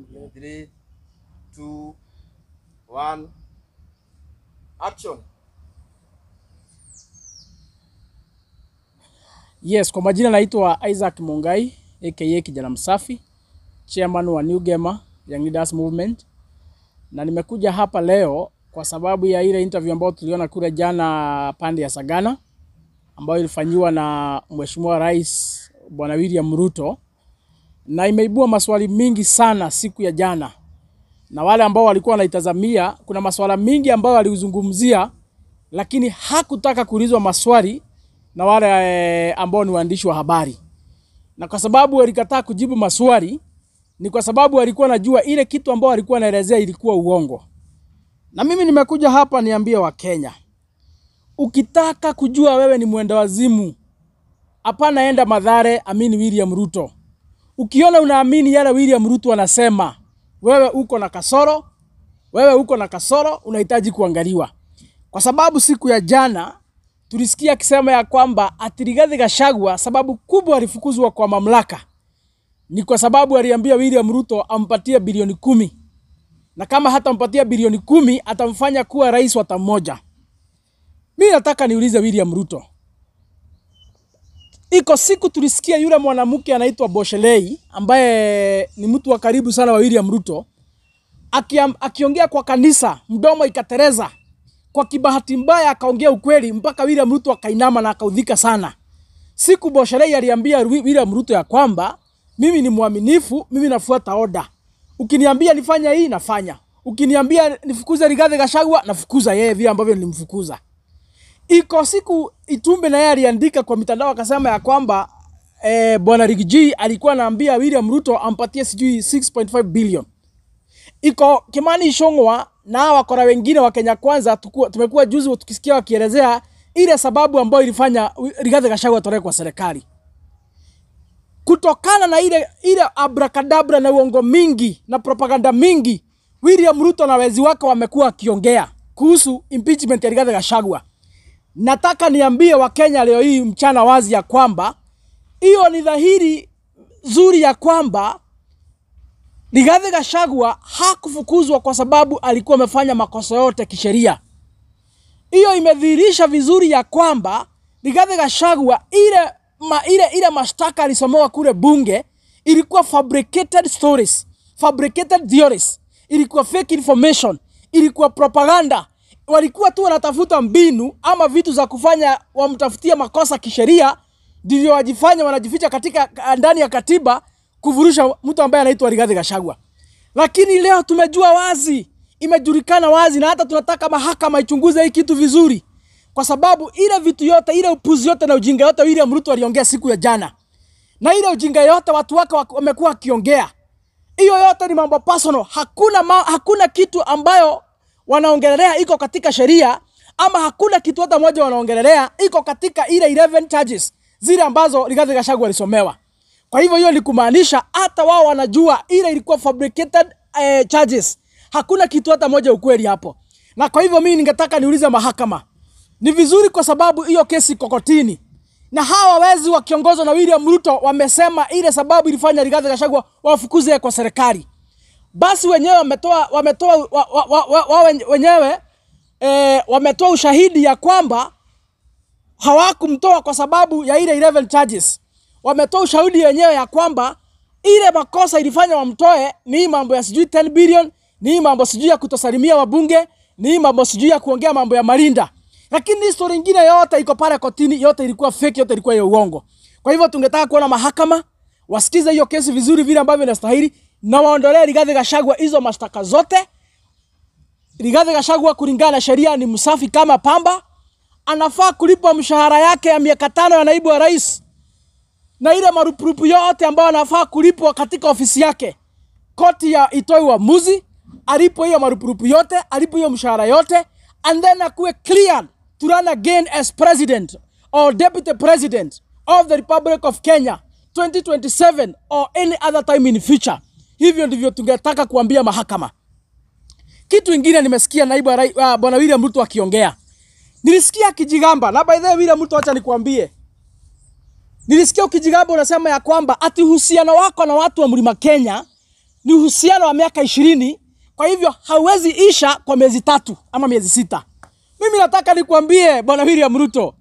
3, 2, 1, action. Yes, kwa majina naitwa Isaac Mungai aka Kijana Msafi, chairman wa New Gamer Young Leaders Movement, na nimekuja hapa leo kwa sababu ya ile interview ambayo tuliona kule jana pande ya Sagana ambayo ilifanywa na Mheshimiwa Rais Bwana William Ruto, na imeibua maswali mingi sana siku ya jana. Na wale ambao walikuwa wanaitazamia, kuna maswala mingi ambayo waliuzungumzia, lakini hakutaka kuulizwa maswali na wale ambao ni waandishi wa habari. Na kwa sababu walikataa kujibu maswali, ni kwa sababu walikuwa najua ile kitu ambao walikuwa naelezea ilikuwa uongo. Na mimi nimekuja hapa niambie wa Kenya, ukitaka kujua wewe ni mwenda wazimu, hapana enda Mathare amini William Ruto. Ukiona unaamini yale William Ruto anasema, wewe uko na kasoro, unahitaji kuangaliwa. Kwa sababu siku ya jana tulisikia akisema ya kwamba ati Rigathi Gachagua sababu kubwa alifukuzwa kwa mamlaka ni kwa sababu aliambia William Ruto ampatie bilioni 10. Na kama hatampatia bilioni 10 atamfanya kuwa rais wa tamu moja. Mimi nataka niulize William Ruto. Iko siku tulisikia yule mwanamke anaitwa Boshelei ambaye ni mtu wa karibu sana wa William Ruto akiongea kwa kanisa, mdomo ikatereza. Kwa kibahati mbaya akaongea ukweli mpaka William Ruto akainama na akaudhika sana. Siku Boshelei aliambia William Ruto ya kwamba mimi ni muaminifu, mimi nafuata oda. Ukiniambia nifanya hii nafanya. Ukiniambia nifukuze Rigathi Gachagua nafukuza yeye vile ambavyo nilimfukuza. Iko siku Itumbe na yeye aliandika kwa mitandao akasema ya kwamba Bwana Rigiji alikuwa anaambia William Ruto ampatie sijui 6.5 billion. Iko Kimani Ichung'wah na wakora wengine wa Kenya Kwanza tumekuwa juzi tukisikia wakielezea ile sababu ambayo ilifanya Rigathi Gachagua atolewe kwa serikali. Kutokana na ile abracadabra na uongo mingi na propaganda mingi, William Ruto na wezi wake wamekuwa wakiongea kuhusu impeachment ya Rigathi Gachagua. Nataka niambie wa Kenya leo hii mchana wazi ya kwamba hiyo ni dhahiri zuri ya kwamba Rigathi Gachagua hakufukuzwa kwa sababu alikuwa amefanya makosa yote kisheria. Hiyo imedhihirisha vizuri ya kwamba Rigathi Gachagua ile mashtaka alisomewa kule bunge ilikuwa fabricated stories, fabricated theories, ilikuwa fake information, ilikuwa propaganda. Walikuwa tu wanatafuta mbinu ama vitu za kufanya wamtafutia makosa kisheria, ndivyo wanajificha katika ndani ya katiba kuvurusha mtu ambaye anaitwa Rigathi Gachagua. Lakini leo tumejua wazi, imejulikana wazi, na hata tunataka mahakama ichunguze hii kitu vizuri. Kwa sababu ile vitu yote, ile upuzi yote na ujinga yote William Ruto aliongea siku ya jana, na ile ujinga yote watu wake wamekuwa kiongea, hiyo yote ni mambo personal. Hakuna kitu ambayo wanaongelelea iko katika sheria, ama hakuna kitu hata moja wanaongelelea iko katika ile 11 charges zile ambazo Rigathi Gachagua alisomewa. Kwa hivyo hiyo ni kumaanisha hata wao wanajua ile ilikuwa fabricated charges. Hakuna kitu hata moja ukweli hapo. Na kwa hivyo mimi ningetaka niulize mahakama, ni vizuri kwa sababu hiyo kesi kokotini, na hawa wezi wakiongozwa na William Ruto wamesema ile sababu ilifanya Rigathi Gachagua wafukuze kwa serikali. Basi wenyewe wametoa ushahidi ya kwamba hawakumtoa kwa sababu ya ile 11 charges. Wametoa ushahidi wenyewe ya kwamba ile makosa ilifanya wamtoe ni mambo ya sijui 10 billion, ni mambo sijui ya kutosalimia wabunge, ni mambo sijui ya kuongea mambo ya Malinda. Lakini history nyingine yote iko pale kotini, yote ilikuwa fake, yote ilikuwa ya uongo. Kwa hivyo tungetaka kuona mahakama wasikize hiyo kesi vizuri vile ambavyo inastahili, na waondolee Rigathi Gachagua hizo mashtaka zote. Rigathi Gachagua kulingana na sheria ni msafi kama pamba, anafaa kulipwa mshahara yake ya miaka 5 ya naibu wa rais, na ile marupurupu yote ambayo anafaa kulipwa katika ofisi yake. Koti ya itoe uamuzi, alipo hiyo marupurupu yote, alipo hiyo mshahara yote, and then akuwe cleared to run again as president or deputy president of the Republic of Kenya 2027 or any other time in future. Hivyo ndivyo tungetaka kuambia mahakama. Kitu kingine nimesikia naibu Bwana William Ruto akiongea. Nilisikia kijigamba, na by the way William Ruto acha nikuambie. Nilisikia ukijigamba unasema ya kwamba ati uhusiano wako na watu wa Mlima Kenya ni uhusiano wa miaka 20, kwa hivyo hauwezi isha kwa miezi 3 ama miezi 6. Mimi nataka nikuambie Bwana William Ruto,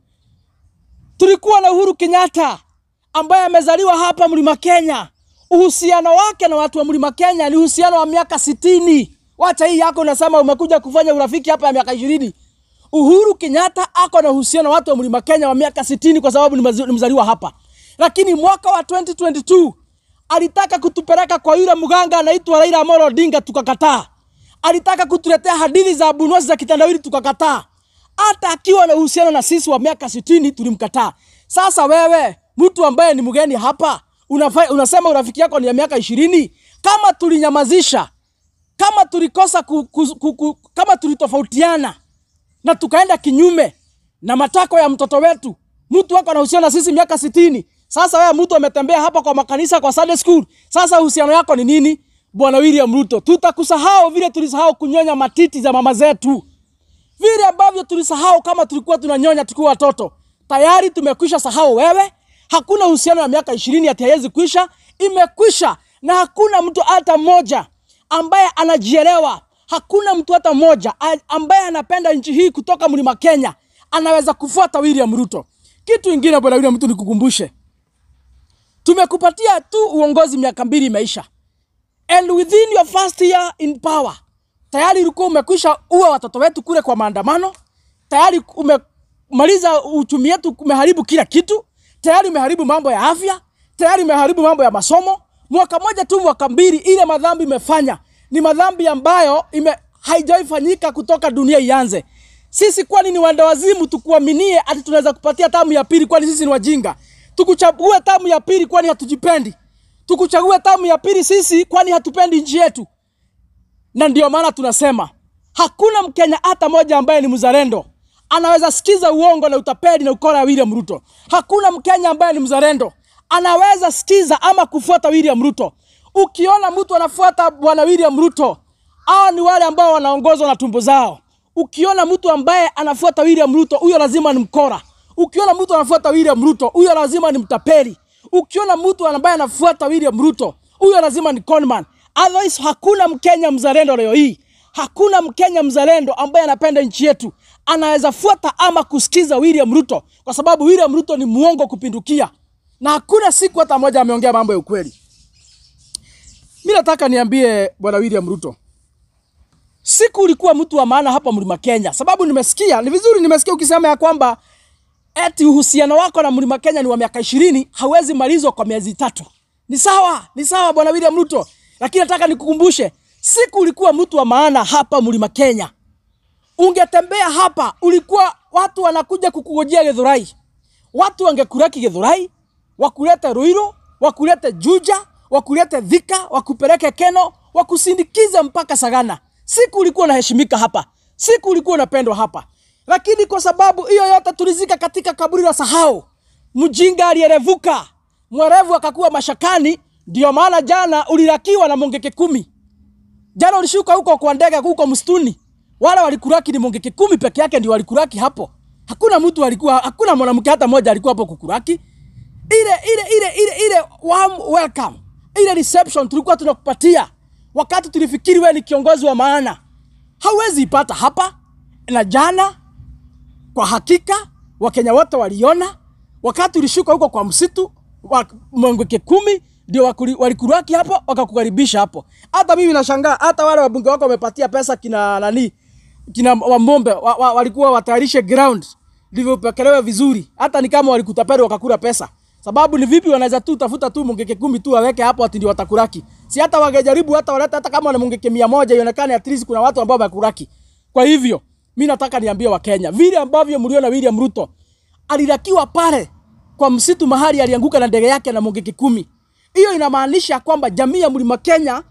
tulikuwa na Uhuru Kenyatta ambaye amezaliwa hapa Mlima Kenya. Uhusiano wake na watu wa Mlima Kenya ni uhusiano wa miaka 60. Wacha hii yako unasema umekuja kufanya urafiki hapa ya miaka 20. Uhuru Kenyatta ako na uhusiano na watu wa Mlima Kenya wa miaka 60 kwa sababu ni mzaliwa hapa. Lakini mwaka wa 2022 alitaka kutupeleka kwa yule mganga anaitwa Raila Amolo Odinga, tukakataa. Alitaka kutuletea hadithi za abunuwasi za kitandawili, tukakataa. Hata akiwa na uhusiano na sisi wa miaka 60 tulimkataa. Sasa wewe mtu ambaye ni mgeni hapa unasema urafiki yako ni ya miaka 20. Kama tulinyamazisha, kama tulikosa kama tulitofautiana na tukaenda kinyume na matako ya mtoto wetu, mtu wako na uhusiano na sisi miaka 60. Sasa wewe mtu ametembea hapa kwa makanisa, kwa Sunday school, sasa uhusiano yako ni nini? Bwana William Ruto, tutakusahau vile tulisahau kunyonya matiti za mama zetu. Vile ambavyo tulisahau kama tulikuwa tunanyonya tukiwa watoto. Tayari tumekwisha sahau wewe. Hakuna uhusiano wa miaka 20 ati haiwezi kuisha, imekwisha. Na hakuna mtu hata mmoja ambaye anajielewa, hakuna mtu hata mmoja ambaye anapenda nchi hii kutoka Mlima Kenya anaweza kufuata William Ruto. Kitu kingine Bwana William Ruto, nikukumbushe, tumekupatia tu uongozi miaka 2 imeisha. And within your first year in power, tayari ulikuwa umekwisha ua watoto wetu kule kwa maandamano. Tayari umemaliza uchumi wetu, umeharibu kila kitu. Tayari umeharibu mambo ya afya. Tayari umeharibu mambo ya masomo. Mwaka moja tu, mwaka 2, ile madhambi imefanya ni madhambi ambayo haijaifanyika kutoka dunia ianze. Sisi kwani ni wandawazimu tukuaminie ati tunaweza kupatia tamu ya pili? Kwani sisi ni wajinga? Tukuchague tamu ya pili kwani hatujipendi? Tukuchague tamu ya pili sisi kwani hatupendi nchi yetu? Na ndio maana tunasema hakuna Mkenya hata moja ambaye ni mzalendo anaweza sikiza uongo na utapeli na ukora ya William Ruto. Hakuna Mkenya ambaye ni mzalendo anaweza sikiza ama kufuata William Ruto. Ukiona mtu anafuata Bwana William Ruto, hao ni wale ambao wanaongozwa na tumbo zao. Ukiona mtu ambaye anafuata William Ruto, huyo lazima ni mkora. Ukiona mtu anafuata William Ruto, huyo lazima ni mtapeli. Ukiona mtu ambaye anafuata William Ruto, huyo lazima ni conman. Otherwise hakuna Mkenya mzalendo leo hii. Hakuna Mkenya mzalendo ambaye anapenda nchi yetu anaweza fuata ama kusikiza William Ruto, kwa sababu William Ruto ni muongo kupindukia. Na hakuna siku hata moja ameongea mambo ya ukweli. Mimi nataka niambie Bwana William Ruto, siku ulikuwa mtu wa maana hapa Mlima Kenya, sababu nimesikia, ni vizuri nimesikia ukisema ya kwamba eti uhusiano wako na Mlima Kenya ni wa miaka 20, hawezi malizwa kwa miezi 3. Ni sawa Bwana William Ruto, lakini nataka nikukumbushe, siku ulikuwa mtu wa maana hapa Mlima Kenya, ungetembea hapa, ulikuwa watu wanakuja kukungojea Githurai. Watu wangekuraki Githurai, wakulete Ruiru, wakulete Juja, wakulete Thika, wakupeleke Keno, wakusindikiza mpaka Sagana. Siku ulikuwa unaheshimika hapa. Siku ulikuwa unapendwa hapa. Lakini kwa sababu hiyo yote tulizika katika kaburi la sahau. Mjinga aliyerevuka, mwerevu akakuwa mashakani, ndio maana jana ulirakiwa na Mongeke 10. Jana ulishuka huko kwa ndege huko msituni. Wale walikuraki ni Mongeke 10 peke yake ndio walikuraki hapo. Hakuna mtu alikuwa, hakuna mwanamke hata mmoja alikuwa hapo kukuraki. Ile warm welcome, ile reception tulikuwa tunakupatia wakati tulifikiri wewe ni kiongozi wa maana, hauwezi ipata hapa. Na jana kwa hakika Wakenya wote waliona wakati ulishuka huko kwa msitu wa Mongeke 10 ndio walikuraki hapo, wakakukaribisha hapo. Hata mimi nashangaa, hata wale wabunge wako wamepatia pesa kina Wamombe walikuwa watayarishe ground ndivyo pekelewe vizuri. Hata ni kama walikutapeli wakakula pesa. Sababu ni vipi wanaweza tu tafuta tu Mongeke 10 tu waweke hapo ati ndio watakuraki? Si hata wangejaribu hata waleta hata kama wana Mongeke 100 ionekane at least kuna watu ambao wakuraki. Kwa hivyo mimi nataka niambie Wakenya, vile ambavyo mliona William Ruto alirakiwa pale kwa msitu mahali alianguka na ndege yake na Mongeke 10. Hiyo inamaanisha kwamba jamii ya Mlima Kenya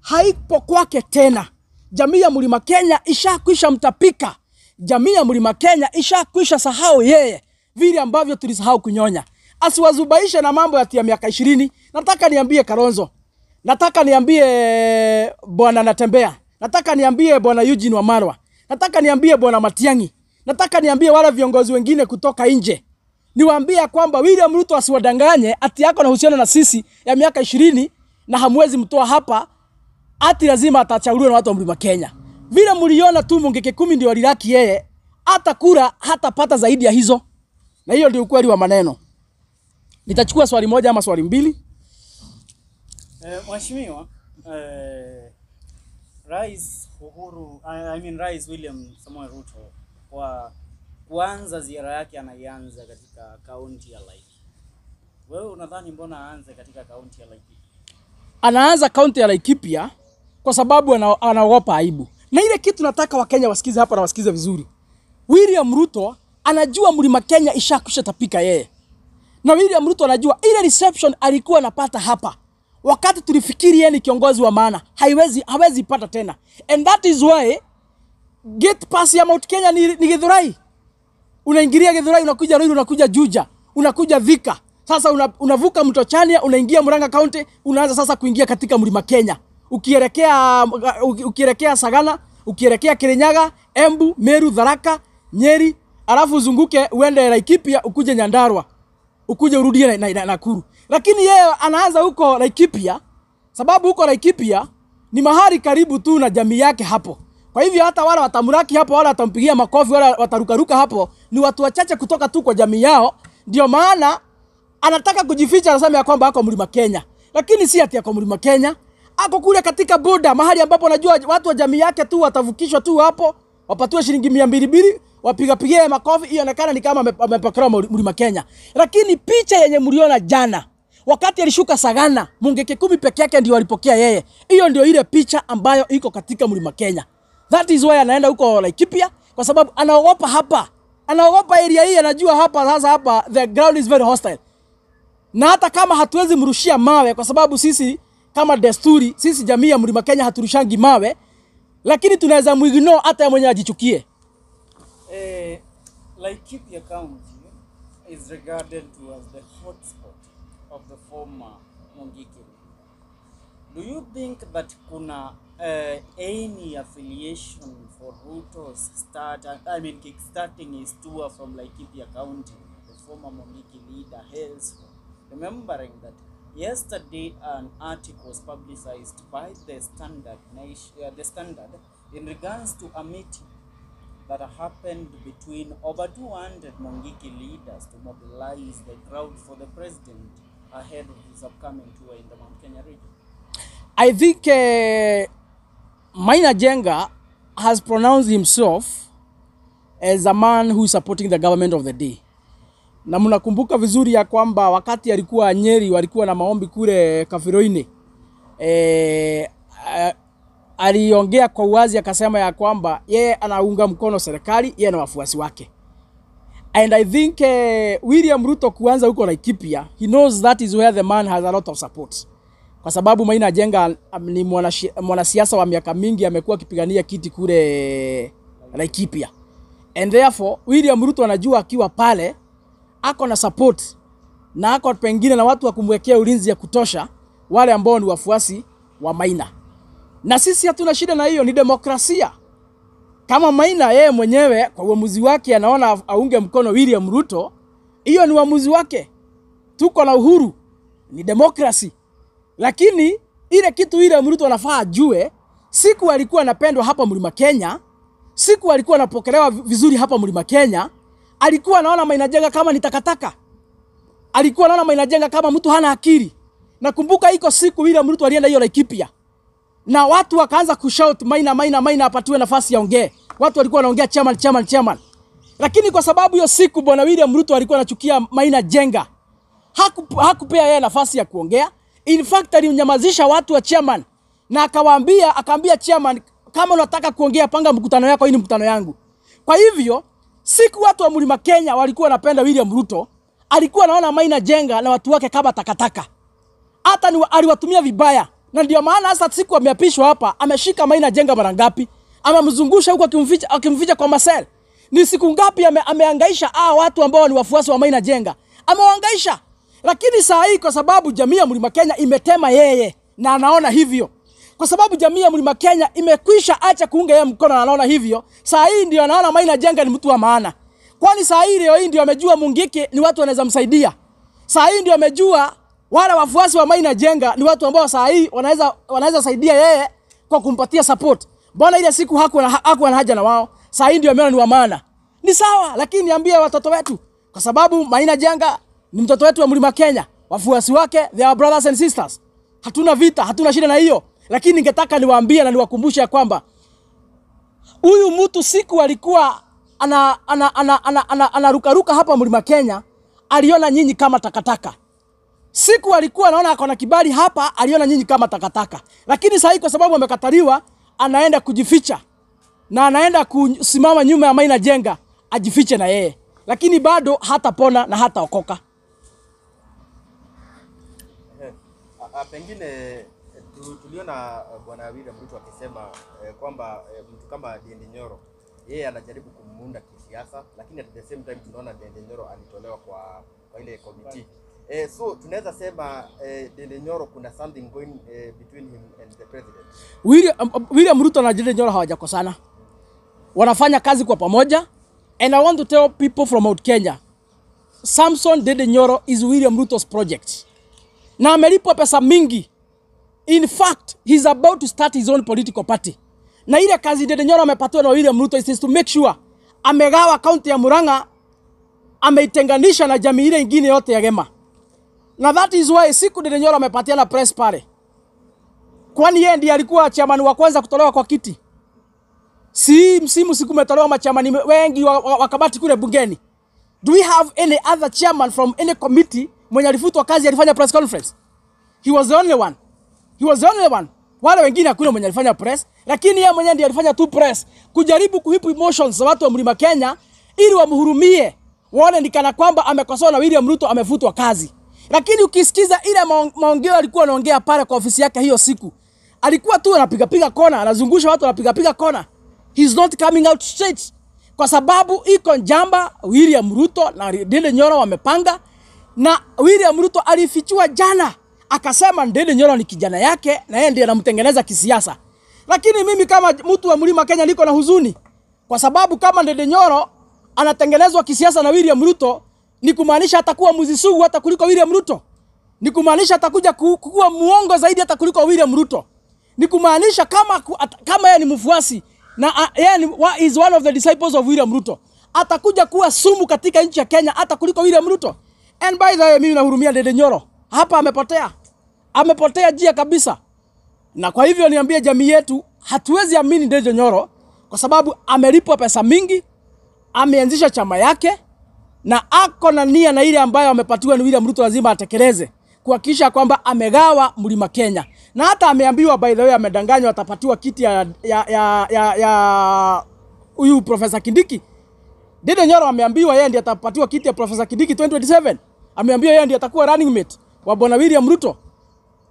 haipo kwake tena. Jamii ya Mlima Kenya ishakwisha mtapika. Jamii ya Mlima Kenya ishakwisha sahau yeye, vile ambavyo tulisahau kunyonya. Asiwazubaisha na mambo ya miaka 20. Nataka niambie Kalonzo. Nataka niambie Bwana Natembea. Nataka niambie Bwana Eugene Wamalwa. Nataka niambie Bwana Matiang'i. Nataka niambie wale viongozi wengine kutoka nje. Niwaambie kwamba William Ruto asiwadanganye ati yako na uhusiano na sisi ya miaka 20 na hamwezi mtoa hapa ati lazima atachaguliwa na watu wa Mlima Kenya. Vile mliona tu Mungiki 10 ndio walilaki yeye, hata kura hatapata zaidi ya hizo. Na hiyo ndio ukweli wa maneno. Nitachukua swali moja ama swali mbili. Mheshimiwa, Rais William Samoei Ruto kwa kuanza ziara yake anaianza katika kaunti ya Laikipia. Wewe unadhani mbona aanze katika kaunti ya Laikipia? Anaanza kaunti ya Laikipia kwa sababu anaogopa aibu. Na ile kitu nataka Wakenya wasikize hapa na wasikize vizuri. William Ruto anajua Mlima Kenya ishakwisha tapika yeye. Na William Ruto anajua ile reception alikuwa anapata hapa wakati tulifikiri yeye ni kiongozi wa maana, hawezi pata tena. And that is why gate pass ya Mount Kenya ni Githurai. Unaingilia Githurai, unakuja Ruiru, unakuja Juja, unakuja Thika. Sasa unavuka mto Chania, unaingia Murang'a County, unaanza sasa kuingia katika Mlima Kenya. Ukielekea Sagana, ukielekea Kirinyaga, Embu, Meru, Tharaka, Nyeri, alafu uzunguke uende Laikipia, ukuje Nyandarua, ukuje urudie na Nakuru. Lakini yeye anaanza huko Laikipia, sababu huko Laikipia ni mahali karibu tu na jamii yake hapo. Kwa hivyo hata wale watamuraki hapo, wale watampigia makofi, wale watarukaruka hapo, ni watu wachache kutoka tu kwa jamii yao. Ndio maana anataka kujificha, anasema ya kwamba ako Mlima Kenya. Lakini si ati ako Mlima Kenya. Ako kule katika boda, mahali ambapo najua watu wa jamii yake tu watavukishwa tu hapo, wapatiwe shilingi 200, wapigapigie makofi, ionekana ni kama amepokelewa Mlima Kenya. Lakini picha yenye mliona jana, wakati alishuka Sagana, Mungiki 10 peke yake ndio walipokea yeye. Hiyo ndio ile picha ambayo iko katika Mlima Kenya. That is why anaenda huko Laikipia, kwa sababu anaogopa hapa. Anaogopa area hii, anajua hapa sasa hapa the ground is very hostile. Na hata kama hatuwezi mrushia mawe, kwa sababu sisi kama desturi, sisi jamii ya Mlima Kenya haturushangi mawe, lakini tunaweza muignore hata yeye mwenyewe ajichukie. Laikipia County is regarded to as the hotspot of the former Mungiki. Do you think that kuna any affiliation for Ruto's kickstarting his tour from Laikipia County, the former Mungiki leader, hails from? Remembering that yesterday an article was publicized by the Standard in regards to a meeting that happened between over 200 Mungiki leaders to mobilize the crowd for the president ahead of his upcoming tour in the Mount Kenya region. I think Maina Jenga has pronounced himself as a man who is supporting the government of the day. Na mnakumbuka vizuri ya kwamba wakati alikuwa Nyeri, walikuwa na maombi kule Kafiroine, aliongea kwa uwazi akasema ya kwamba yeye anaunga mkono serikali, yeye na wafuasi wake. And I think William Ruto kuanza huko Laikipia, he knows that is where the man has a lot of support. Kwa sababu Maina Jenga ni mwanasiasa wa miaka mingi, amekuwa akipigania kiti kule Laikipia. And therefore William Ruto anajua akiwa pale ako na support, na ako pengine na watu wa kumwekea ulinzi ya kutosha, wale ambao ni wafuasi wa Maina. Na sisi hatuna shida na hiyo, ni demokrasia. Kama Maina yeye mwenyewe kwa uamuzi wake anaona aunge mkono William Ruto, hiyo ni uamuzi wake. Tuko na uhuru, ni demokrasi. Lakini ile kitu William Ruto anafaa ajue, siku alikuwa anapendwa hapa Mlima Kenya, siku alikuwa anapokelewa vizuri hapa Mlima Kenya, alikuwa anaona Maina Jenga kama ni takataka. Alikuwa anaona Maina Jenga kama mtu hana akili. Nakumbuka iko siku William Ruto alienda hiyo Laikipia, na watu wakaanza kushout Maina apatiwe nafasi ya ongee. Watu walikuwa wanaongea chairman. Lakini kwa sababu hiyo siku bwana William Ruto alikuwa anachukia Maina Jenga, hakupea yeye nafasi ya kuongea. In fact alinyamazisha watu wa chairman na akaambia chairman, kama unataka kuongea panga mkutano yako, hii ni mkutano yangu. Kwa hivyo siku watu wa Mlima Kenya walikuwa wanapenda William Ruto, alikuwa anaona Maina Jenga na watu wake kama takataka. Hata aliwatumia vibaya. Na ndio maana hasa siku ameapishwa hapa, ameshika Maina Jenga mara ngapi? Amemzungusha huko akimficha kwa masel. Ni siku ngapi amehangaisha watu ambao ni wafuasi wa Maina Jenga? Amewahangaisha. Lakini saa hii kwa sababu jamii ya Mlima Kenya imetema yeye, na anaona hivyo. Kwa sababu jamii ya Mlima Kenya imekwisha acha kuunga yeye mkono, na anaona hivyo. Saa hii ndio anaona Maina Jenga ni mtu wa maana. Kwani saa hii leo hii ndio amejua Mungiki ni watu wanaweza msaidia. Saa hii ndio amejua wale wafuasi wa Maina Jenga ni watu ambao saa hii wanaweza saidia yeye kwa kumpatia support. Mbona ile siku hakuwa na haja na wao? Sasa hii ndio ameona ni wa maana. Ni sawa, lakini niambie watoto wetu, kwa sababu Maina Jenga ni mtoto wetu wa Mlima Kenya. Wafuasi wake, they are brothers and sisters. Hatuna vita, hatuna shida na hiyo. Lakini ningetaka niwaambie na niwakumbushe kwamba huyu mtu siku alikuwa anarukaruka hapa Mlima Kenya, aliona nyinyi kama takataka. Siku alikuwa anaona akona kibali hapa, aliona nyinyi kama takataka. Lakini sasa kwa sababu amekataliwa, anaenda kujificha. Na anaenda kusimama nyuma ya Maina Jenga, ajifiche na yeye. Lakini bado hatapona na hataokoka. Pengine tuliona Bwana William Ruto akisema kwamba mtu kama Ndindi Nyoro yeye anajaribu kumuunda kisiasa, lakini at the same time tunaona Ndindi Nyoro alitolewa kwa ile committee. So tunaweza sema Ndindi Nyoro kuna something going between him and the president. William Ruto na Ndindi Nyoro hawajakosana. Wanafanya kazi kwa pamoja, and I want to tell people from Mount Kenya, Samson Ndindi Nyoro is William Ruto's project. Na amelipwa pesa mingi. In fact, he's about to start his own political party. Na ile kazi Ndindi Nyoro amepatiwa na William Ruto is to make sure amegawa kaunti ya Murang'a, ameitenganisha na jamii ile nyingine yote ya Gema. Na that is why siku Ndindi Nyoro amepatiana press pale. Kwani yeye ndiye alikuwa chairman wa kwanza kutolewa kwa kiti. Si msimu siku umetolewa machamani wengi wa kamati kule bungeni. Do we have any other chairman from any committee mwenye alifutwa kazi alifanya press conference? He was the only one. He was the only one. Wale wengine hakuna mwenye alifanya press, lakini yeye mwenyewe ndiye alifanya tu press, kujaribu kuhipu emotions za watu wa Mlima Kenya ili wamhurumie. Waone ni kana kwamba amekosoa na William Ruto amefutwa kazi. Lakini ukisikiza ile maongeo alikuwa anaongea pale kwa ofisi yake hiyo siku, alikuwa tu anapiga kona, anazungusha watu anapiga kona. He's not coming out straight. Kwa sababu iko njamba William Ruto na Ndindi Nyoro wamepanga, na William Ruto alifichua jana akasema Ndindi Nyoro ni kijana yake na yeye ndiye anamtengeneza kisiasa. Lakini mimi kama mtu wa Mlima Kenya niko na huzuni, kwa sababu kama Ndindi Nyoro anatengenezwa kisiasa na William Ruto, ni kumaanisha atakuwa mzisugu hata kuliko William Ruto. Ni kumaanisha atakuja kuwa muongo zaidi hata kuliko William Ruto. Ni kumaanisha kama yeye ni mfuasi na yeye is one of the disciples of William Ruto, atakuja kuwa sumu katika nchi ya Kenya hata kuliko William Ruto. And by the way, mimi nahurumia Ndindi Nyoro. Hapa amepotea. Amepotea njia kabisa. Na kwa hivyo niambie jamii yetu, hatuwezi amini Ndindi Nyoro kwa sababu amelipwa pesa mingi, ameanzisha chama yake na ako na nia na ile ambayo amepatiwa ni William Ruto lazima atekeleze, kuhakikisha kwamba amegawa Mlima Kenya. Na hata ameambiwa by the way amedanganywa atapatiwa kiti ya huyu Professor Kindiki. Ndindi Nyoro ameambiwa yeye ndiye atapatiwa kiti ya Professor Kindiki 2027. Ameambiwa yeye ndiye atakuwa running mate wa Bwana William Ruto.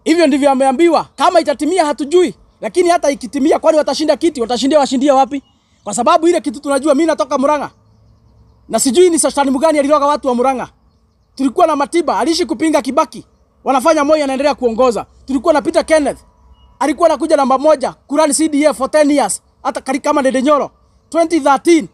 Hivyo ndivyo ameambiwa. Kama itatimia hatujui, lakini hata ikitimia kwani watashinda kiti, washindia wapi? Kwa sababu ile kitu tunajua, mimi natoka Murang'a. Na sijui ni shetani mgani aliroga watu wa Murang'a. Tulikuwa na Matiba, alishi kupinga Kibaki. Wanafanya Moi anaendelea kuongoza. Tulikuwa na Peter Kenneth, alikuwa anakuja namba 1 kurani CDF for 10 years. Hata kama Ndindi Nyoro 2013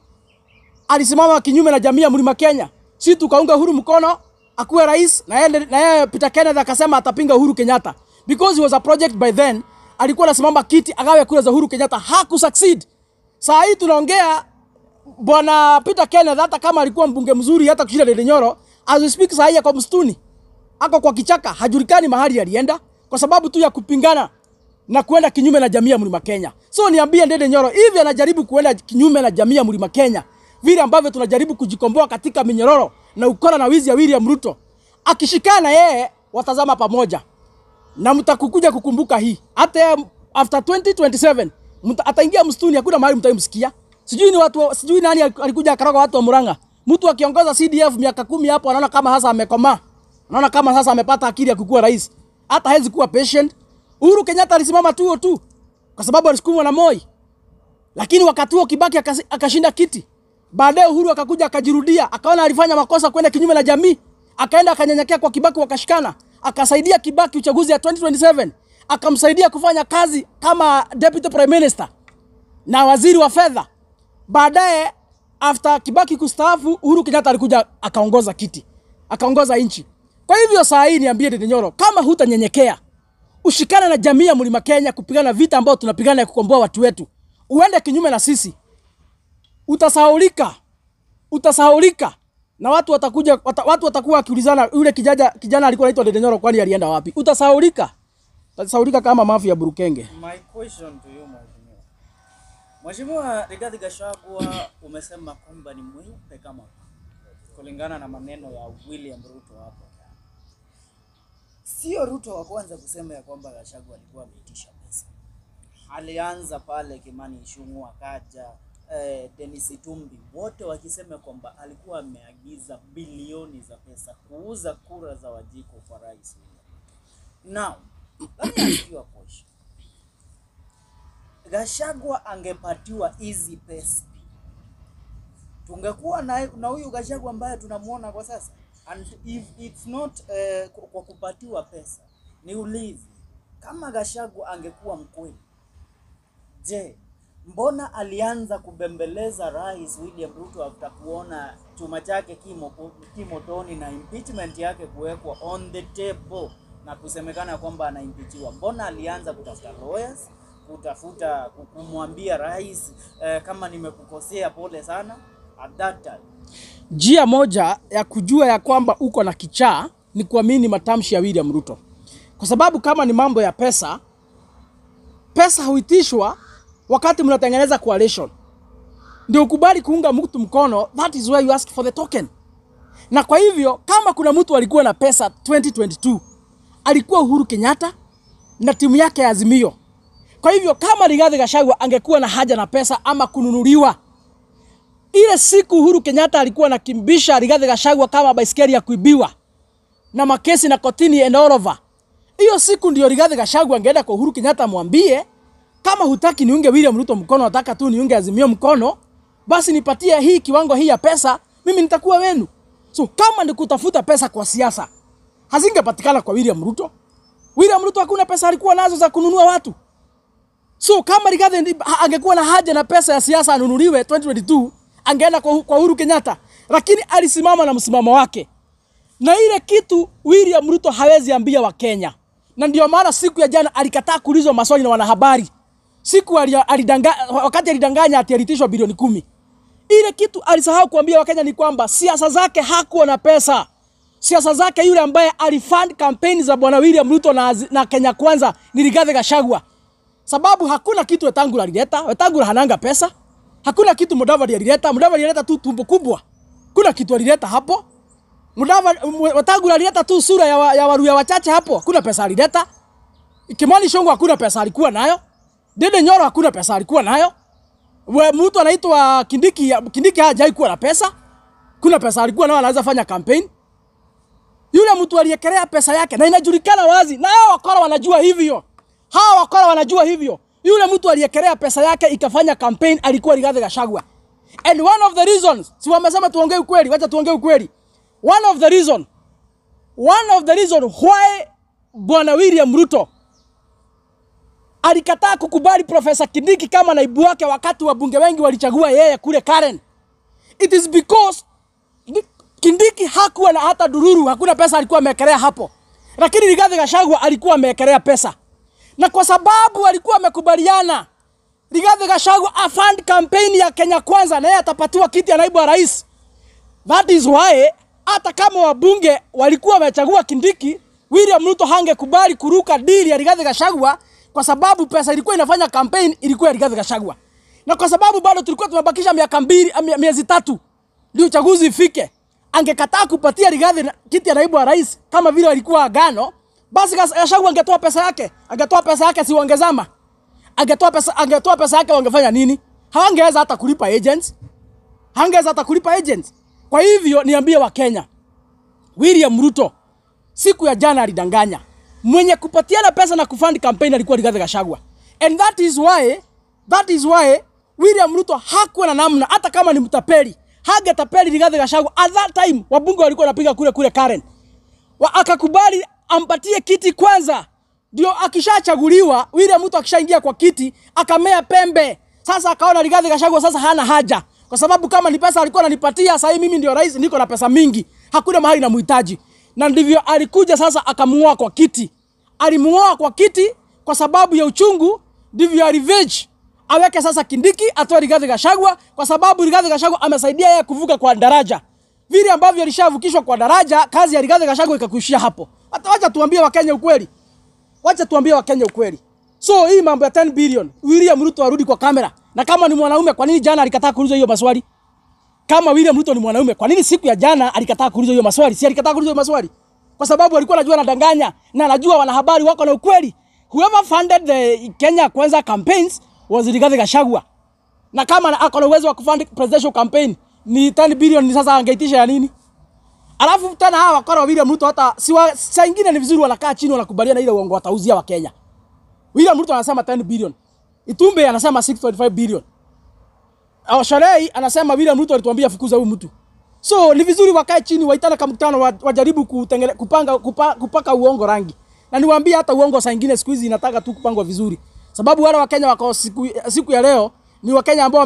alisimama kinyume na jamii ya Mlima Kenya. Sisi tukaunga Uhuru mkono akuwe rais, na yeye Peter Kenneth akasema atapinga Uhuru Kenyatta because he was a project by then. Alikuwa anasimama kiti agawe kura za Uhuru Kenyatta, hakusucceed. Saa hii tunaongea Bwana Peter Kenneth, hata kama alikuwa mbunge mzuri hata kushinda Ndindi Nyoro, as we speak saa hii ako msituni, ako kwa kichaka, hajulikani mahali alienda kwa sababu tu ya kupingana na kuenda kinyume na jamii ya Mlima Kenya. So niambie Ndindi Nyoro hivi anajaribu kuenda kinyume na jamii ya Mlima Kenya, vile ambavyo tunajaribu kujikomboa katika minyororo na ukora na wizi ya William Ruto. Akishikana yeye watazama pamoja, na mtakukuja kukumbuka hii. Hata after 2027 ataingia msituni, hakuna mahali mtamsikia. Sijui nani alikuja akaroga watu wa Murang'a. Mtu akiongoza CDF miaka 10 hapo anaona kama sasa amekomaa. Anaona kama sasa amepata akili ya kukua rais. Hata hawezi kuwa patient. Uhuru Kenyatta alisimama tu kwa sababu alisukumwa na Moi. Lakini wakati huo Kibaki akashinda kiti. Baadaye Uhuru akakuja akajirudia, akaona alifanya makosa kwenda kinyume na jamii. Akaenda akanyenyekea kwa Kibaki, wakashikana. Akasaidia Kibaki uchaguzi ya 2027. Akamsaidia kufanya kazi kama deputy prime minister na waziri wa fedha. Baadaye after Kibaki kustaafu, Uhuru Kenyatta alikuja akaongoza kiti, akaongoza nchi. Kwa hivyo saa hii niambie Ndindi Nyoro, kama hutanyenyekea ushikane na jamii ya Mlima Kenya kupigana vita ambao tunapigana ya kukomboa watu wetu. Uende kinyume na sisi, utasahaulika na watu watakuwa wakiulizana yule kijana alikuwa anaitwa Ndindi Nyoro kwani alienda wapi? Utasahaulika kama mafi ya Burukenge. My question to you, Mheshimiwa Rigathi Gachagua, umesema kwamba ni mweupe kama kulingana na maneno ya William Ruto hapo. Sio Ruto wa kwanza kusema ya kwamba Gachagua alikuwa ameitisha pesa. Alianza pale Kimani Ichung'wah, akaja Dennis Itumbi, wote wakisema kwamba alikuwa ameagiza bilioni za pesa kuuza kura za Wajiko kwa rais. Now, let me ask you a question. Gachagua angepatiwa hizi pesa, tungekuwa na huyu Gachagua ambaye tunamuona kwa sasa? And if it's not kwa kupatiwa pesa, ni ulizi kama Gachagua angekuwa mkweli, je, mbona alianza kubembeleza Rais William Ruto after kuona chuma chake kimotoni na impeachment yake kuwekwa on the table na kusemekana kwamba anaimpeachiwa? Mbona alianza kutafuta lawyers, kutafuta kumwambia rais kama nimekukosea pole sana at that time? Njia moja ya kujua ya kwamba uko na kichaa ni kuamini matamshi ya William Ruto. Kwa sababu kama ni mambo ya pesa huitishwa wakati mnatengeneza coalition. Ndio ukubali kuunga mtu mkono, that is why you ask for the token. Na kwa hivyo kama kuna mtu alikuwa na pesa 2022, alikuwa Uhuru Kenyatta na timu yake ya Azimio. Kwa hivyo kama Rigathi Gachagua angekuwa na haja na pesa ama kununuliwa, ile siku Uhuru Kenyatta alikuwa anakimbisha Rigathi Gachagua kama baiskeli ya kuibiwa na makesi na kotini and all over, hiyo siku ndio Rigathi Gachagua angeenda kwa Uhuru Kenyatta mwambie, kama hutaki niunge William Ruto mkono, nataka tu niunge Azimio mkono, basi nipatie hii kiwango hii ya pesa, mimi nitakuwa wenu. So kama ni kutafuta pesa kwa siasa, hazingepatikana kwa William Ruto. William Ruto hakuna pesa alikuwa nazo za kununua watu. So kama Rigathi angekuwa na haja na pesa ya siasa anunuliwe 2022, angeenda kwa Uhuru Kenyatta, lakini alisimama na msimamo wake. Na ile kitu William Ruto hawezi ambia wa Kenya. Na ndio maana siku ya jana alikataa kuulizwa maswali na wanahabari. Wakati alidanganya ati alitishwa bilioni 10. Ile kitu alisahau kuambia Wakenya ni kwamba siasa zake hakuwa na pesa. Siasa zake yule ambaye alifund campaign za bwana William Ruto na Kenya Kwanza ni Rigathi Gachagua. Sababu hakuna kitu Wetangula alileta, Wetangula hananga pesa. Hakuna kitu Mudavadi alileta tu tumbo kubwa. Kuna kitu alileta hapo. Wetangula alileta tu sura ya Waluya wachache hapo. Hakuna pesa alileta. Kimani Ichung'wah hakuna pesa alikuwa nayo. Ndindi Nyoro hakuna pesa alikuwa nayo. Mtu anaitwa Kindiki hajai kuwa na pesa. Kuna pesa alikuwa nayo, anaweza fanya campaign. Yule mtu aliyekelea pesa yake na inajulikana wazi, na hao wakora wanajua hivyo. Yule mtu aliyekelea pesa yake ikafanya campaign alikuwa Rigathi Gachagua. And one of the reasons, si wamesema tuongee ukweli, wacha tuongee ukweli. One of the reason why bwana William Ruto alikataa kukubali Profesa Kindiki kama naibu wake wakati wabunge wengi walichagua yeye kule Karen. It is because Kindiki hakuwa na hata dururu, hakuna pesa alikuwa amekelea hapo. Lakini Rigathi Gachagua alikuwa amekelea pesa. Na kwa sababu alikuwa amekubaliana Rigathi Gachagua afund campaign ya Kenya Kwanza na yeye atapatiwa kiti ya naibu wa rais. That is why hata kama wabunge walikuwa wamechagua Kindiki, William Ruto hangekubali kuruka deal ya Rigathi Gachagua kwa sababu pesa ilikuwa inafanya campaign ilikuwa ya Rigathi Gachagua. Na kwa sababu bado tulikuwa tumebakisha miezi 3 ndio uchaguzi ifike, angekataa kupatia Rigathi kiti ya naibu wa rais kama vile walikuwa agano, basi Gachagua angetoa pesa yake si wangezama. Angetoa pesa yake wangefanya nini? Hawangeweza hata kulipa agents. Kwa hivyo niambie wa Kenya, William Ruto siku ya jana alidanganya. Mwenye kupatiana pesa na kufund campaign alikuwa Rigathi Gachagua. And that is why William Ruto hakuwa na namna, hata kama ni mtapeli, hangetapeli Rigathi Gachagua. At that time wabunge walikuwa wanapiga kule Karen. Akakubali ampatie kiti kwanza. Ndio akishachaguliwa, William Ruto akishaingia kwa kiti, akamea pembe. Sasa akaona Rigathi Gachagua sasa hana haja. Kwa sababu kama ni pesa alikuwa ananipatia, sasa mimi ndio rais, niko na pesa mingi. Hakuna mahali namhitaji. Na ndivyo alikuja sasa akamng'oa kwa kiti. alimuoa kwa kiti kwa sababu ya uchungu, ndivyo ya revenge aweke sasa Kindiki atoe Rigathi Gachagua, kwa sababu Rigathi Gachagua amesaidia yeye kuvuka kwa daraja. Vile ambavyo alishavukishwa kwa daraja, kazi ya Rigathi Gachagua ikakuishia hapo. Wacha tuambie Wakenya ukweli. Wacha tuambie Wakenya ukweli. So hii mambo ya 10 billion, William Ruto arudi kwa kamera. Na kama ni mwanaume, kwa nini jana alikataa kuuliza hiyo maswali? Kama William Ruto ni mwanaume, kwa nini siku ya jana alikataa kuuliza hiyo maswali? Si alikataa kuuliza hiyo maswali kwa sababu alikuwa anajua anadanganya na anajua wanahabari wako na ukweli. Whoever funded the Kenya Kwanza campaigns was Rigathi Gachagua. Na kama ako na uwezo wa kufund presidential campaign, ni 10 billion ni sasa angeitisha ya nini? Alafu tena hawa wakora William Ruto hata saa nyingine ni vizuri wanakaa chini wanakubaliana ile uongo watauzia wa Kenya. William Ruto anasema 10 billion. Itumbe anasema 6.5 billion. Sharei anasema William Ruto alituambia fukuza huyu mtu. So ni vizuri wakae chini waitana kama mkutano wajaribu kupaka uongo rangi. Na niwaambie hata uongo saa nyingine siku hizi inataka tu kupangwa vizuri. Sababu wale Wakenya wako siku ya leo ni Wakenya ambao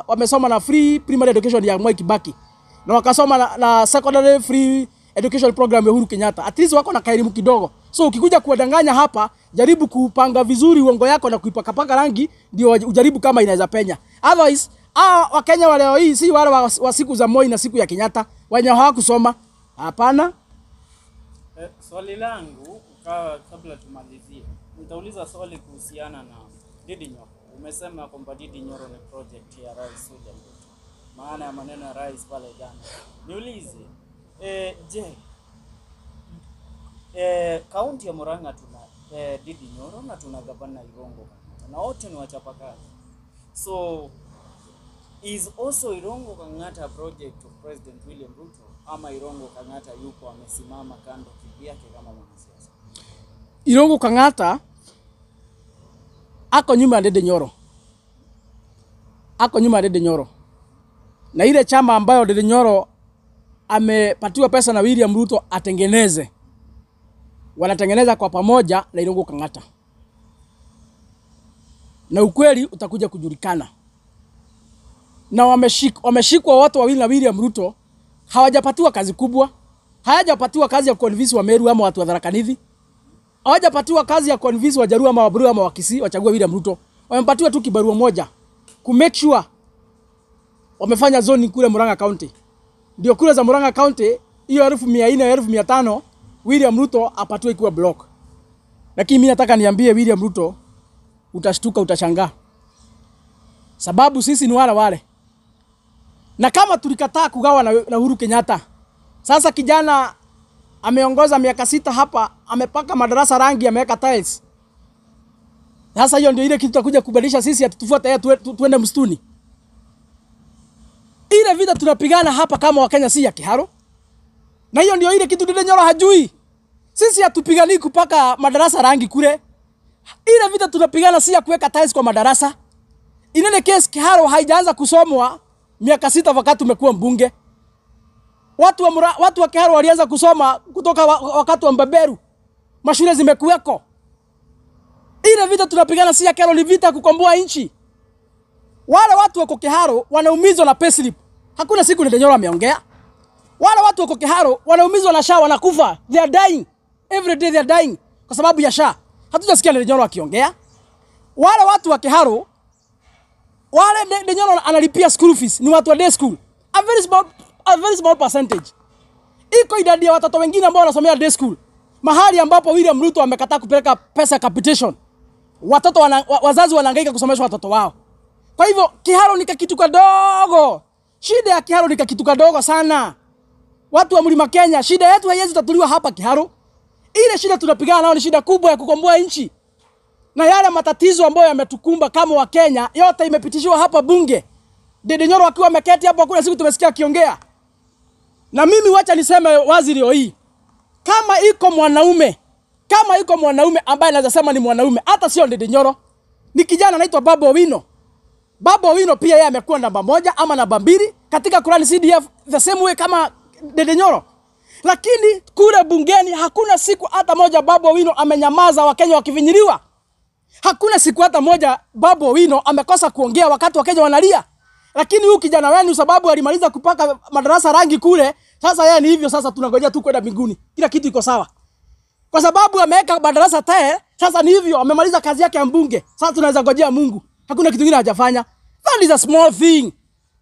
wamesoma na free primary education ya Mwai Kibaki. Na wakasoma na secondary free education program ya Uhuru Kenyatta. At least wako na kaelimu kidogo. So ukikuja kuwadanganya hapa, jaribu kupanga vizuri uongo yako na kuipaka rangi ndio ujaribu kama inaweza penya. Otherwise, Wakenya wa leo hii si wale wa siku za Moi na siku ya Kenyatta wenye hawakusoma. Hapana. Swali langu kabla tumalizie. Nitauliza swali kuhusiana na Ndindi Nyoro. Umesema kwamba Ndindi Nyoro ni project ya Rais William Ruto. Maana ya maneno ya rais pale jana. Niulize, kaunti ya Murang'a tuna Ndindi Nyoro na tuna gavana Irungu Kang'ata. Na wote ni wachapakazi. So is also Irungu Kang'ata a project of President William Ruto ama Irungu Kang'ata yuko amesimama kando kivyake kama mwanasiasa? Irungu Kang'ata ako nyuma ya Ndindi Nyoro. Ako nyuma ya Ndindi Nyoro. Na ile chama ambayo Ndindi Nyoro amepatiwa pesa na William Ruto atengeneze, wanatengeneza kwa pamoja na Irungu Kang'ata. Na ukweli utakuja kujulikana. Na wameshikwa watu wawili na William Ruto, hawajapatiwa kazi kubwa. Hawajapatiwa kazi ya convince wa Meru ama watu wa Tharaka Nithi. Hawajapatiwa kazi ya convince wa Jaruo ama Waburu ama Wakisii wachague William Ruto. Wamepatiwa tu kibarua moja ku make sure wamefanya zoning kule Murang'a County. Ndio kule za Murang'a County hiyo 1400 1500 William Ruto apatiwe ikiwa block. Lakini mimi nataka niambie William Ruto, utashtuka, utashangaa. Sababu sisi ni wale. Na kama tulikataa kugawa na Uhuru Kenyatta, sasa kijana ameongoza miaka 6 hapa, amepaka madarasa rangi, ameweka tiles. Sasa hiyo ndio ile kitu tutakuja kubadilisha sisi atufuate yeye tuende msituni. Ile vita tunapigana hapa kama Wakenya si ya kiharo. Na hiyo ndio ile kitu Ndindi Nyoro hajui. Sisi hatupigani kupaka madarasa rangi kule. Ile vita tunapigana si ya kuweka tiles kwa madarasa. Inene case kiharo haijaanza kusomwa miaka 6 wakati umekuwa mbunge. Watu wa kiharo walianza kusoma kutoka wakati wa Mbeberu. Mashule zimekuweko. Ile vita tunapigana si ya kiharo, ni vita kukomboa nchi. Wale watu wako kiharo wanaumizwa na payslip. Hakuna siku Ndindi Nyoro ameongea. Wale watu wako kiharo wanaumizwa na SHA, wanakufa. They are dying. Every day they are dying kwa sababu ya SHA. Hatujasikia Ndindi Nyoro akiongea. Wale watu wa kiharo, wale Ndindi Nyoro analipia school fees ni watu wa day school. A very small percentage. Iko idadi ya watoto wengine ambao wanasomea day school. Mahali ambapo William Ruto amekataa kupeleka pesa capitation. Watoto wazazi wanahangaika kusomesha watoto wao. Kwa hivyo kiharo ni kitu kadogo. Shida ya kiharo ni kitu kadogo sana. Watu wa Mlima Kenya, shida yetu haiwezi tatuliwa hapa kiharo. Ile shida tunapigana nayo ni shida kubwa ya kukomboa nchi. Na yale matatizo ambayo yametukumba kama wa Kenya yote imepitishiwa hapa bunge. Ndindi Nyoro akiwa ameketi hapo, kuna siku tumesikia akiongea. Na mimi wacha niseme wazi leo hii. Kama iko mwanaume ambaye anaweza sema ni mwanaume, hata sio Ndindi Nyoro, ni kijana anaitwa Babu Owino. Babu Owino pia yeye amekuwa namba 1 ama namba 2 katika kurani CDF the same way kama Ndindi Nyoro. Lakini kule bungeni hakuna siku hata moja Babu Owino amenyamaza Wakenya wakivinyiliwa. Hakuna siku hata moja Babu Owino amekosa kuongea wakati Wakenya wanalia. Lakini huyu kijana wenu sababu alimaliza kupaka madarasa rangi kule, sasa yeye ni hivyo, sasa tunangojea tu kwenda mbinguni. Kila kitu iko sawa. Kwa sababu ameweka madarasa tayari, sasa ni hivyo amemaliza kazi yake ya mbunge. Sasa tunaweza ngojea Mungu. Hakuna kitu kingine hajafanya. That is a small thing.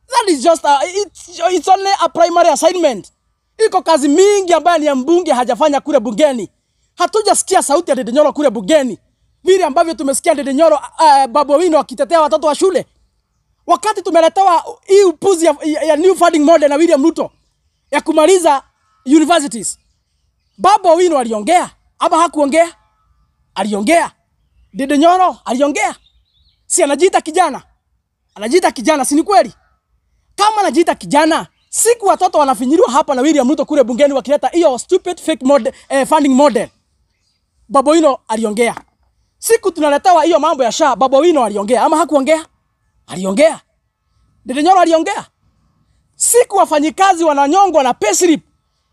That is just it's only a primary assignment. Iko kazi mingi ambayo ni ya mbunge hajafanya kule bungeni. Hatujasikia sauti ya Ndindi Nyoro kule bungeni. Vile ambavyo tumesikia Ndindi Nyoro Babu Owino akitetea watoto wa shule. Wakati tumeletewa hii upuzi ya new funding model na William Ruto ya kumaliza universities. Babu Owino aliongea ama hakuongea? Aliongea. Ndindi Nyoro aliongea. Si anajiita kijana? Anajiita kijana, si ni kweli? Kama anajiita kijana, siku watoto wanafinyiriwa hapa na William Ruto kule bungeni wakileta hiyo stupid fake model, funding model. Babu Owino aliongea. Siku tunaletewa hiyo mambo ya SHA, Babu Owino aliongea ama hakuongea? Aliongea. Ndindi Nyoro aliongea. Siku wafanyikazi wananyongwa na payslip.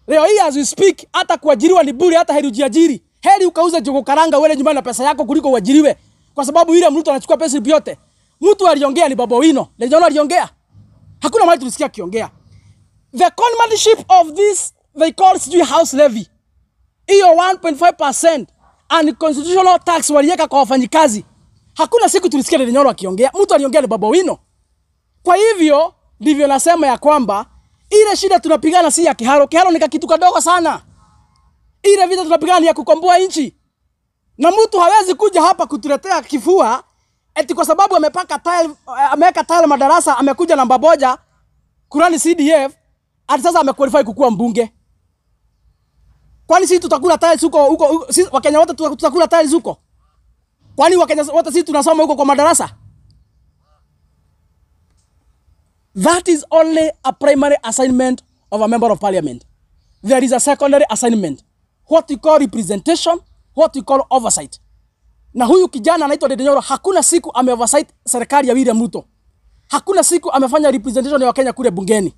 Leo hii as we speak, hata kuajiriwa ni bure, hata heri ujiajiri. Heri ukauze jogo karanga uende nyumbani na pesa yako kuliko uajiriwe. Kwa sababu William Ruto anachukua payslip yote. Mtu aliongea ni Babu Owino. Ndindi Nyoro aliongea. Hakuna mahali tulisikia akiongea. The conmanship of this they call sijui house levy. Hiyo 1.5% unconstitutional tax waliweka kwa wafanyikazi. Hakuna siku tulisikia Ndindi Nyoro akiongea. Mtu aliongea ni Babu Owino. Kwa hivyo ndivyo nasema ya kwamba ile shida tunapigana si ya kiharo. Kiharo ni kitu kadogo sana. Ile vita tunapigana ni ya kukomboa nchi. Na mtu hawezi kuja hapa kutuletea kifua eti kwa sababu ameweka tile madarasa, amekuja namba moja kurani CDF, ati sasa amequalify kukuwa mbunge. Kwani sisi tutakula tiles huko sisi Wakenya wote tutakula tiles huko? Kwani Wakenya wote sisi tunasoma huko kwa madarasa? That is only a primary assignment of a member of parliament. There is a secondary assignment, what we call representation, what we call oversight. Na huyu kijana anaitwa Ndindi Nyoro hakuna siku ameoversight serikali ya William Ruto. Hakuna siku amefanya representation ya Wakenya kule bungeni.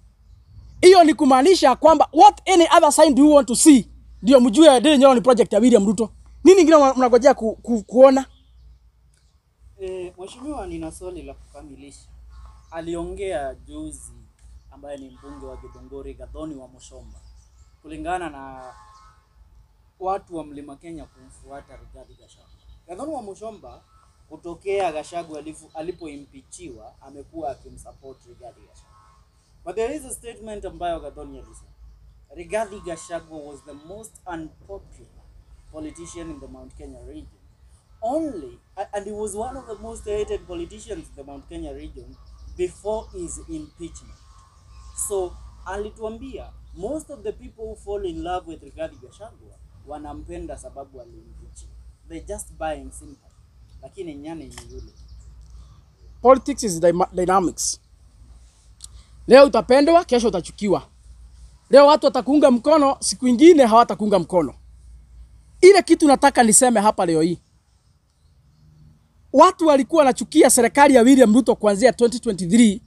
Hiyo ni kumaanisha kwamba what any other sign do you want to see? Ndio mjue Ndindi Nyoro ni project ya William Ruto. Nini kingine mnangojea kuona? Mheshimiwa, nina swali la kukamilisha. Aliongea juzi ambaye ni mbunge wa Githunguri Gathoni wa Mushomba. Kulingana na watu wa Mlima Kenya kumfuata Rigathi Gachagua. Gathoni wa Mushomba kutokea Gachagua alipoimpichiwa amekuwa akimsupport Rigathi Gachagua. But there is a statement ambayo Gathoni alisema. Rigathi Gachagua was the most unpopular politician in the Mount Kenya region. And he was one of the most hated politicians in the Mount Kenya region before his impeachment. So, alituambia, most of the people who fall in love with Rigathi Gachagua wanampenda sababu alimpichiwa. They just buying sympathy. Lakini nyane ni yule. Politics is dynamics. Leo utapendwa, kesho utachukiwa. Leo watu watakuunga mkono, siku nyingine hawatakuunga mkono. Ile kitu nataka niseme hapa leo hii. Watu walikuwa wanachukia serikali ya William Ruto kuanzia 2023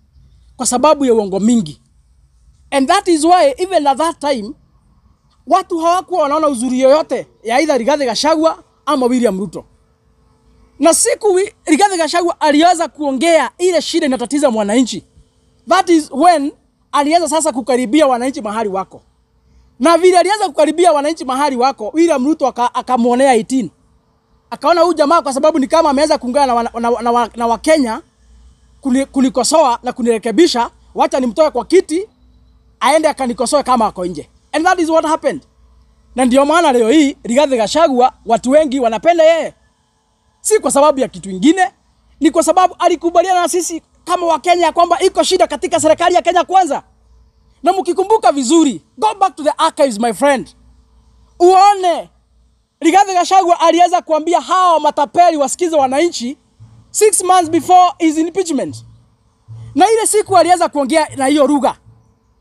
kwa sababu ya uongo mingi. And that is why even at that time watu hawakuwa wanaona uzuri yoyote ya either Rigathi Gachagua ama William Ruto. Na siku Rigathi Gachagua alianza kuongea ile shida inatatiza mwananchi. That is when alianza sasa kukaribia wananchi mahali wako. Na vile alianza kukaribia wananchi mahali wako, William Ruto akamuonea 18. Akaona huyu jamaa kwa sababu ni kama ameweza kuungana na Wakenya kunikosoa na kunirekebisha, wacha nimtoe kwa kiti aende akanikosoe kama ako nje. And that is what happened. Na ndio maana leo hii Rigathi Gachagua watu wengi wanapenda yeye. Si kwa sababu ya kitu kingine, ni kwa sababu alikubaliana na sisi kama Wakenya kwamba iko shida katika serikali ya Kenya Kwanza. Na mkikumbuka vizuri, go back to the archives my friend. Uone Rigathi Gachagua aliweza kuambia hao matapeli wasikize wananchi 6 months before his impeachment. Na ile siku aliweza kuongea na hiyo lugha.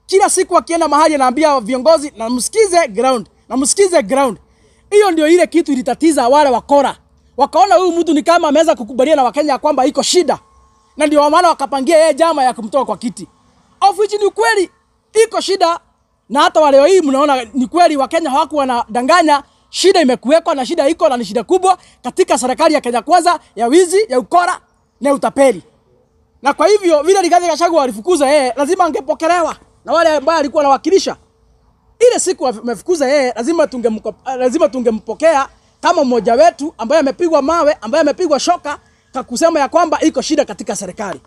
Kila siku akienda mahali anaambia viongozi na msikize ground, na msikize ground. Hiyo ndio ile kitu ilitatiza wale wakora. Wakaona huyu mtu ni kama ameweza kukubaliana na Wakenya kwamba iko shida. Na ndio maana wakapangia yeye jama ya kumtoa kwa kiti. Of which ni kweli iko shida, na hata wale hii mnaona ni kweli Wakenya hawakuwa wanadanganya. Shida imekuwekwa na shida iko na ni shida kubwa katika serikali ya Kenya Kwanza ya wizi, ya ukora na utapeli. Na kwa hivyo vile Rigathi Gachagua alifukuza yeye, lazima angepokelewa na wale ambao alikuwa anawakilisha. ile siku wamefukuza yeye, lazima tungempokea kama mmoja wetu ambaye amepigwa mawe, ambaye amepigwa shoka, kakusema ya kwamba iko shida katika serikali.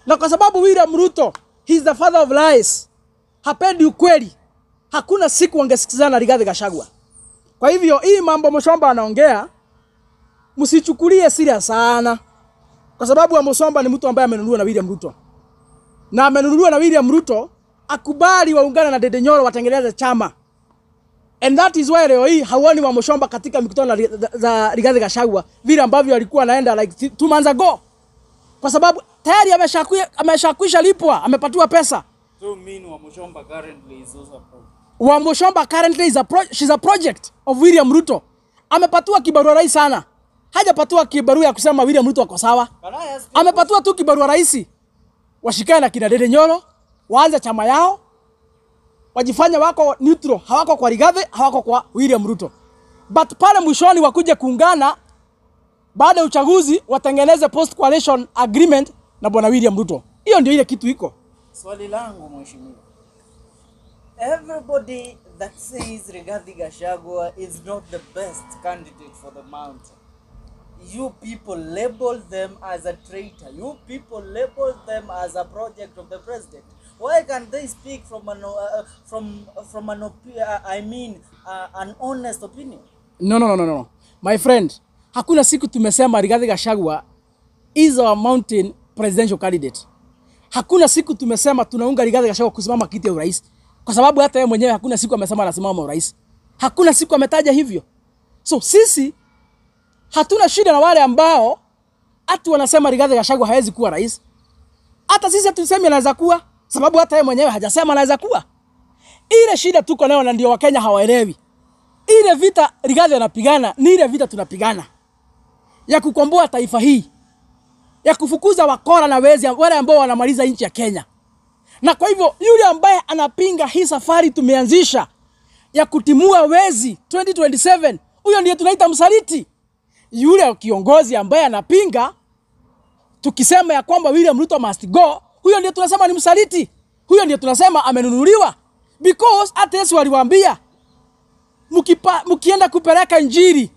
Na kwa sababu William Ruto, he is the father of lies, hapendi ukweli, hakuna siku wangesikizana Rigathi Gachagua. Kwa hivyo hii mambo Muchomba anaongea, msichukulie serious sana. Kwa sababu Muchomba ni mtu ambaye amenunuliwa na William Ruto. Na amenunuliwa na William Ruto, akubali waungana na Ndindi Nyoro watengeneze chama. And that is why leo hii hauoni Muchomba katika mikutano za Rigathi Gachagua vile ambavyo alikuwa anaenda like 2 months ago. Kwa sababu tayari ameshakwisha lipwa, amepatiwa pesa. So mean Muchomba currently is also a project. Muchomba currently is she's a project of William Ruto. Amepatiwa kibarua rais sana. Hajapatiwa kibarua ya kusema William Ruto ako sawa. Amepatiwa tu kibarua rais. Washikane na kina Ndindi Nyoro, waanze chama yao. Wajifanya wako neutral, hawako kwa Rigathi, hawako kwa William Ruto. But pale mwishoni wakuje kuungana baada ya uchaguzi watengeneze post coalition agreement na bwana William Ruto. Hiyo ndio ile kitu iko. Swali langu mheshimiwa. Everybody that says Rigathi Gachagua is not the best candidate for the mountain, you people label them as a traitor. You people label them as a project of the president. Why can't they speak from an honest opinion? No. My friend, hakuna siku tumesema Rigathi Gachagua is our mountain presidential candidate. Hakuna siku tumesema tunaunga Rigathi Gachagua kusimama kiti ya urais. Kwa sababu hata yeye mwenyewe hakuna siku amesema anasimama urais. Hakuna siku ametaja hivyo. So sisi hatuna shida na wale ambao atu wanasema Rigathi Gachagua hawezi kuwa rais. Hata sisi hatusemi anaweza kuwa, sababu hata yeye mwenyewe hajasema anaweza kuwa. Ile shida tuko nayo na ndio Wakenya hawaelewi. Ile vita Rigathi anapigana ni ile vita tunapigana ya kukomboa taifa hii, ya kufukuza wakora na wezi wale ambao wanamaliza nchi ya Kenya. Na kwa hivyo yule ambaye anapinga hii safari tumeanzisha ya kutimua wezi 2027, huyo ndiye tunaita msaliti. Yule kiongozi ambaye anapinga tukisema ya kwamba William Ruto must go, huyo ndiye tunasema ni msaliti. Huyo ndiye tunasema amenunuliwa. Because hata Yesu aliwaambia mkienda kupeleka injili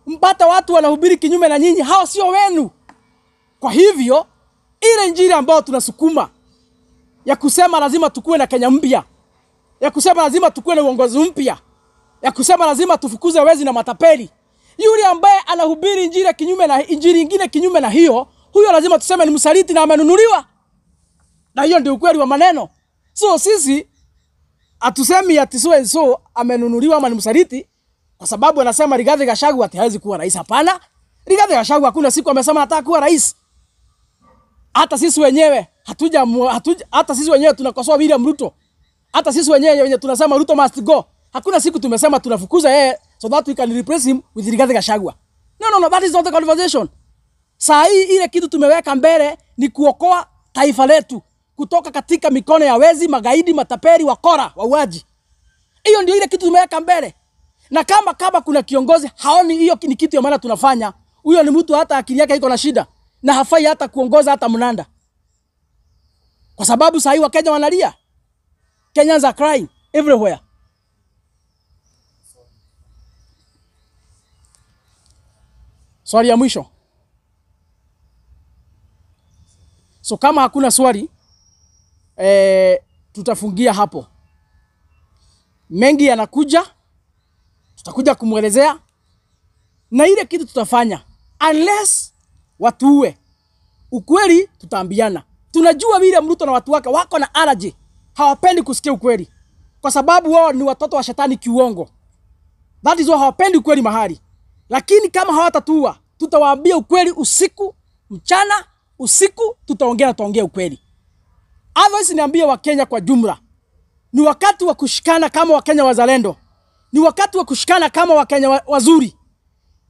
mpata watu wanahubiri kinyume na nyinyi, hao sio wenu. Kwa hivyo ile injili ambayo tunasukuma ya kusema lazima tukue na Kenya mpya, ya kusema lazima tukue na uongozi mpya, ya kusema lazima tufukuze wezi na matapeli, yule ambaye anahubiri injili kinyume na injili nyingine kinyume na hiyo, huyo lazima tuseme ni msaliti na amenunuliwa. Na hiyo ndio ukweli wa maneno. So sisi atusemi ati so amenunuliwa ama ni msaliti kwa sababu anasema Rigathi Gachagua ati hawezi kuwa rais. Hapana. Rigathi Gachagua hakuna siku amesema anataka kuwa rais. Hata sisi wenyewe hata sisi wenyewe tunakosoa William Ruto. Hata sisi wenyewe tunasema Ruto must go. Hakuna siku tumesema tunafukuza yeye so that we can replace him with Rigathi Gachagua. No, that is not the conversation. Saa hii ile kitu tumeweka mbele ni kuokoa taifa letu kutoka katika mikono ya wezi, magaidi, matapeli, wakora, wauaji. Hiyo ndio ile kitu tumeweka mbele. Na kama kuna kiongozi haoni hiyo ni kitu ya maana tunafanya, huyo ni mtu hata akili yake iko na shida na hafai hata kuongoza hata mnanda. Kwa sababu saa hii Wakenya wanalia. Kenyans are crying everywhere. Swali ya mwisho. So kama hakuna swali, tutafungia hapo. Mengi yanakuja, tutakuja kumuelezea. Na ile kitu tutafanya, unless watuue, ukweli tutaambiana. Tunajua William Ruto na watu wake wako na allergy, hawapendi kusikia ukweli. Kwa sababu wao ni watoto wa shetani kiuongo. That is why hawapendi ukweli mahali. Lakini kama hawatatua, tutawaambia ukweli usiku, mchana, usiku, tutaongea ukweli. Otherwise niambie Wakenya kwa jumla, ni wakati wa kushikana kama Wakenya wazalendo. Ni wakati wa kushikana kama Wakenya wazuri.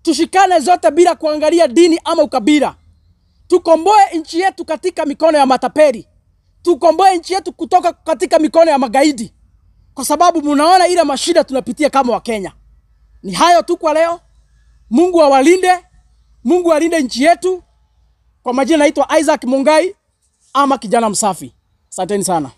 Tushikane zote bila kuangalia dini ama ukabila. Tukomboe nchi yetu katika mikono ya matapeli. Tukomboe nchi yetu kutoka katika mikono ya magaidi. Kwa sababu mnaona ile mashida tunapitia kama Wakenya. Ni hayo tu kwa leo. Mungu awalinde. Mungu alinde nchi yetu. Kwa majina naitwa Isaac Mungai ama kijana msafi. Asanteni sana.